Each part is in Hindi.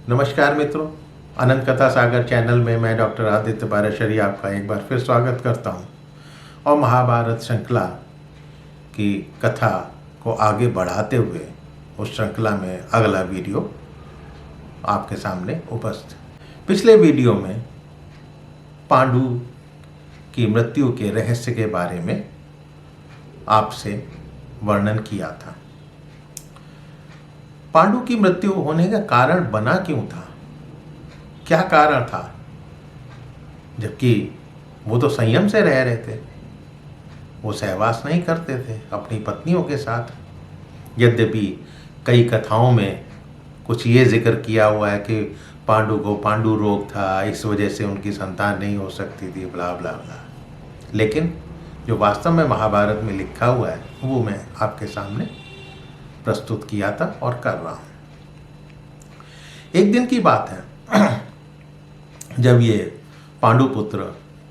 नमस्कार मित्रों, अनंत कथा सागर चैनल में मैं डॉक्टर आदित्य पाराशरी आपका एक बार फिर स्वागत करता हूं और महाभारत श्रृंखला की कथा को आगे बढ़ाते हुए उस श्रृंखला में अगला वीडियो आपके सामने उपस्थित। पिछले वीडियो में पांडु की मृत्यु के रहस्य के बारे में आपसे वर्णन किया था। पांडु की मृत्यु होने का कारण बना क्यों था, क्या कारण था, जबकि वो तो संयम से रह रहे थे, वो सहवास नहीं करते थे अपनी पत्नियों के साथ। यद्यपि कई कथाओं में कुछ ये जिक्र किया हुआ है कि पांडु को पांडु रोग था, इस वजह से उनकी संतान नहीं हो सकती थी, ब्ला ब्ला ब्ला। लेकिन जो वास्तव में महाभारत में लिखा हुआ है वो मैं आपके सामने प्रस्तुत किया था और कर रहा हूं। एक दिन की बात है जब ये पांडु पुत्र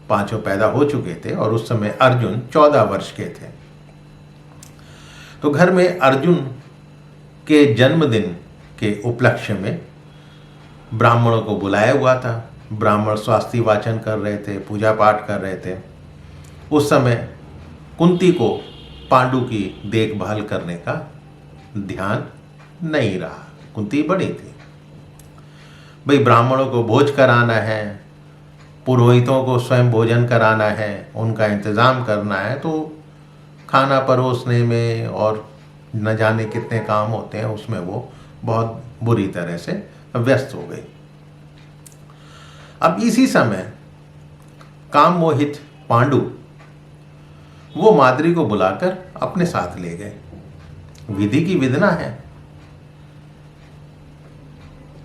पांचों पैदा हो चुके थे और उस समय अर्जुन 14 वर्ष के थे। तो घर में अर्जुन के जन्मदिन के उपलक्ष्य में ब्राह्मणों को बुलाया हुआ था। ब्राह्मण स्वास्थ्य वाचन कर रहे थे, पूजा पाठ कर रहे थे। उस समय कुंती को पांडु की देखभाल करने का ध्यान नहीं रहा। कुंती बड़ी थी, भाई ब्राह्मणों को भोज कराना है, पुरोहितों को स्वयं भोजन कराना है, उनका इंतज़ाम करना है, तो खाना परोसने में और न जाने कितने काम होते हैं उसमें वो बहुत बुरी तरह से व्यस्त हो गई। अब इसी समय काम मोहित पांडु वो माद्री को बुलाकर अपने साथ ले गए। विधि की विधना है।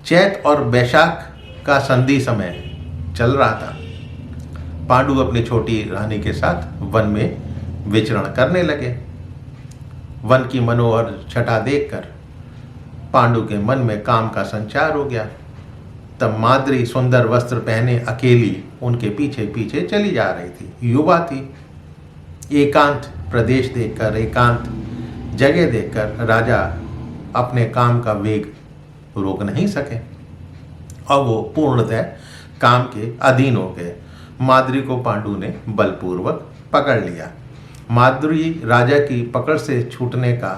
चैत और वैशाख का संधि समय चल रहा था। पांडु अपनी छोटी रानी के साथ वन में विचरण करने लगे। वन की मनोहर छटा देखकर पांडु के मन में काम का संचार हो गया। तब माद्री सुंदर वस्त्र पहने अकेली उनके पीछे पीछे चली जा रही थी। युवा थी। एकांत प्रदेश देखकर, एकांत जगह देखकर राजा अपने काम का वेग रोक नहीं सके और वो पूर्णतः काम के अधीन हो गए। माद्री को पांडु ने बलपूर्वक पकड़ लिया। माद्री राजा की पकड़ से छूटने का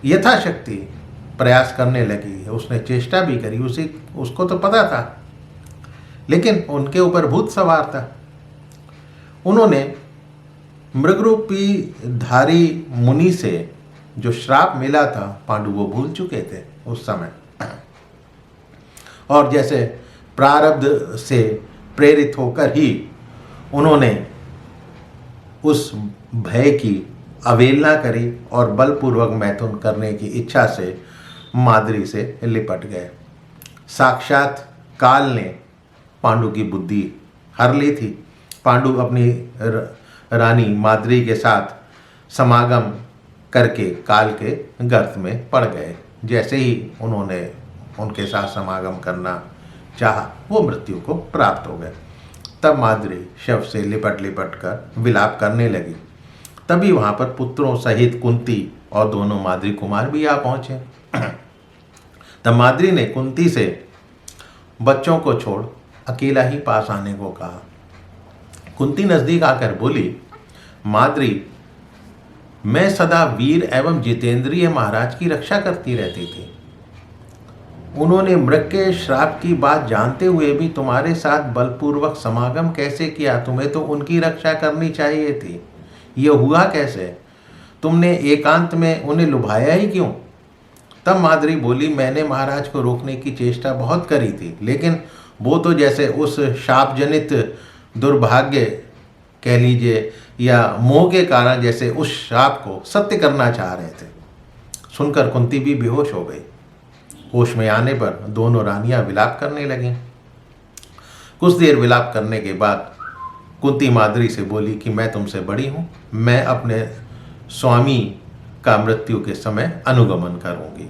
यथाशक्ति प्रयास करने लगी। उसने चेष्टा भी करी, उसको तो पता था, लेकिन उनके ऊपर भूत सवार था। उन्होंने मृगरूपी धारी मुनि से जो श्राप मिला था, पांडु वो भूल चुके थे उस समय। और जैसे प्रारब्ध से प्रेरित होकर ही उन्होंने उस भय की अवहेलना करी और बलपूर्वक मैथुन करने की इच्छा से माद्री से लिपट गए। साक्षात काल ने पांडु की बुद्धि हर ली थी। पांडु अपनी रानी माद्री के साथ समागम करके काल के गर्त में पड़ गए। जैसे ही उन्होंने उनके साथ समागम करना चाहा, वो मृत्यु को प्राप्त हो गए। तब माद्री शव से लिपट लिपट कर विलाप करने लगी। तभी वहाँ पर पुत्रों सहित कुंती और दोनों माद्री कुमार भी आ पहुँचे। तब माद्री ने कुंती से बच्चों को छोड़ अकेला ही पास आने को कहा। कुंती नजदीक आकर बोली, माद्री, मैं सदा वीर एवं जितेंद्रिय महाराज की रक्षा करती रहती थी। उन्होंने मृग के श्राप की बात जानते हुए भी तुम्हारे साथ बलपूर्वक समागम कैसे किया? तुम्हें तो उनकी रक्षा करनी चाहिए थी। ये हुआ कैसे? तुमने एकांत में उन्हें लुभाया ही क्यों? तब माद्री बोली, मैंने महाराज को रोकने की चेष्टा बहुत करी थी, लेकिन वो तो जैसे उस शाप जनित दुर्भाग्य कह लीजिए या मोह के कारण जैसे उस शाप को सत्य करना चाह रहे थे। सुनकर कुंती भी बेहोश हो गई। होश में आने पर दोनों रानियां विलाप करने लगीं। कुछ देर विलाप करने के बाद कुंती माद्री से बोली कि मैं तुमसे बड़ी हूँ, मैं अपने स्वामी का मृत्यु के समय अनुगमन करूँगी।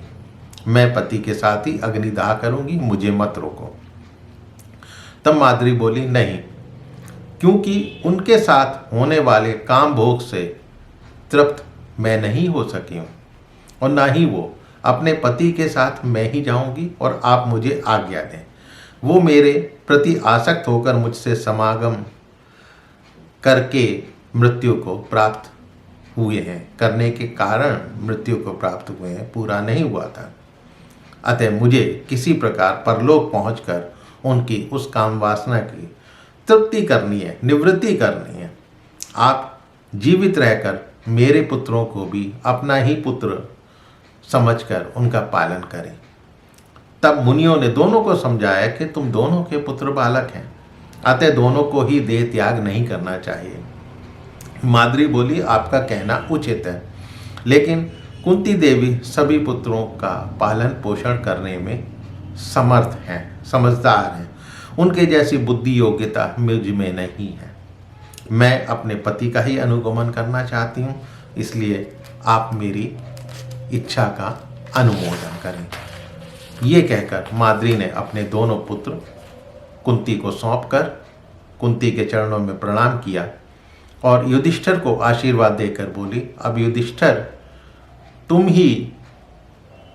मैं पति के साथ ही अग्निदाह करूँगी, मुझे मत रोको। तब माद्री बोली, नहीं, क्योंकि उनके साथ होने वाले काम भोग से तृप्त मैं नहीं हो सकी हूँ और ना ही वो अपने पति के साथ मैं ही जाऊंगी और आप मुझे आज्ञा दें। वो मेरे प्रति आसक्त होकर मुझसे समागम करके मृत्यु को प्राप्त हुए हैं, करने के कारण मृत्यु को प्राप्त हुए हैं, पूरा नहीं हुआ था। अतः मुझे किसी प्रकार परलोक पहुंचकर उनकी उस काम वासना की तृप्ति करनी है, निवृत्ति करनी है। आप जीवित रहकर मेरे पुत्रों को भी अपना ही पुत्र समझकर उनका पालन करें। तब मुनियों ने दोनों को समझाया कि तुम दोनों के पुत्र बालक हैं, अतः दोनों को ही देह त्याग नहीं करना चाहिए। माद्री बोली, आपका कहना उचित है, लेकिन कुंती देवी सभी पुत्रों का पालन पोषण करने में समर्थ हैं, समझदार हैं। उनके जैसी बुद्धि योग्यता मुझ में नहीं है। मैं अपने पति का ही अनुगमन करना चाहती हूँ, इसलिए आप मेरी इच्छा का अनुमोदन करें। ये कहकर माद्री ने अपने दोनों पुत्र कुंती को सौंपकर कुंती के चरणों में प्रणाम किया और युधिष्ठिर को आशीर्वाद देकर बोली, अब युधिष्ठिर तुम ही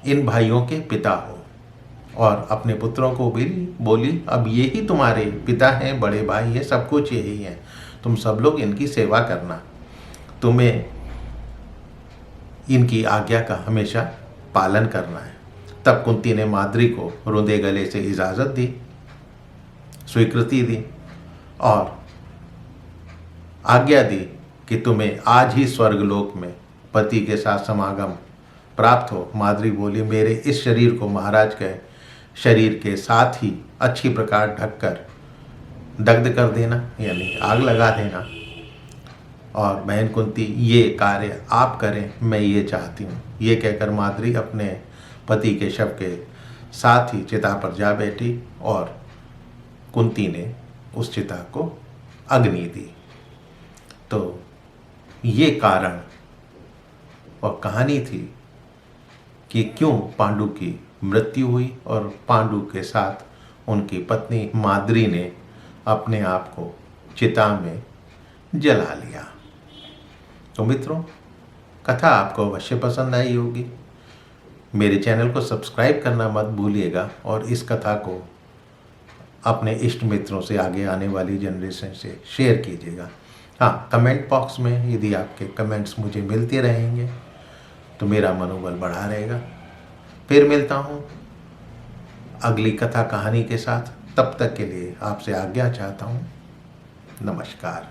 इन भाइयों के पिता हो। और अपने पुत्रों को भी बोली, अब ये ही तुम्हारे पिता हैं, बड़े भाई हैं, सब कुछ यही है, तुम सब लोग इनकी सेवा करना, तुम्हें इनकी आज्ञा का हमेशा पालन करना है। तब कुंती ने माद्री को रुंधे गले से इजाज़त दी, स्वीकृति दी और आज्ञा दी कि तुम्हें आज ही स्वर्गलोक में पति के साथ समागम प्राप्त हो। माद्री बोली, मेरे इस शरीर को महाराज के शरीर के साथ ही अच्छी प्रकार ढककर दग्ध कर देना, यानी आग लगा देना। और बहन कुंती, ये कार्य आप करें, मैं ये चाहती हूँ। ये कहकर माद्री अपने पति के शव के साथ ही चिता पर जा बैठी और कुंती ने उस चिता को अग्नि दी। तो ये कारण और कहानी थी कि क्यों पांडु की मृत्यु हुई और पांडु के साथ उनकी पत्नी माद्री ने अपने आप को चिता में जला लिया। तो मित्रों, कथा आपको अवश्य पसंद आई होगी। मेरे चैनल को सब्सक्राइब करना मत भूलिएगा और इस कथा को अपने इष्ट मित्रों से, आगे आने वाली जनरेशन से शेयर कीजिएगा। हाँ, कमेंट बॉक्स में यदि आपके कमेंट्स मुझे मिलते रहेंगे तो मेरा मनोबल बढ़ा रहेगा। फिर मिलता हूँ अगली कथा कहानी के साथ। तब तक के लिए आपसे आज्ञा चाहता हूँ। नमस्कार।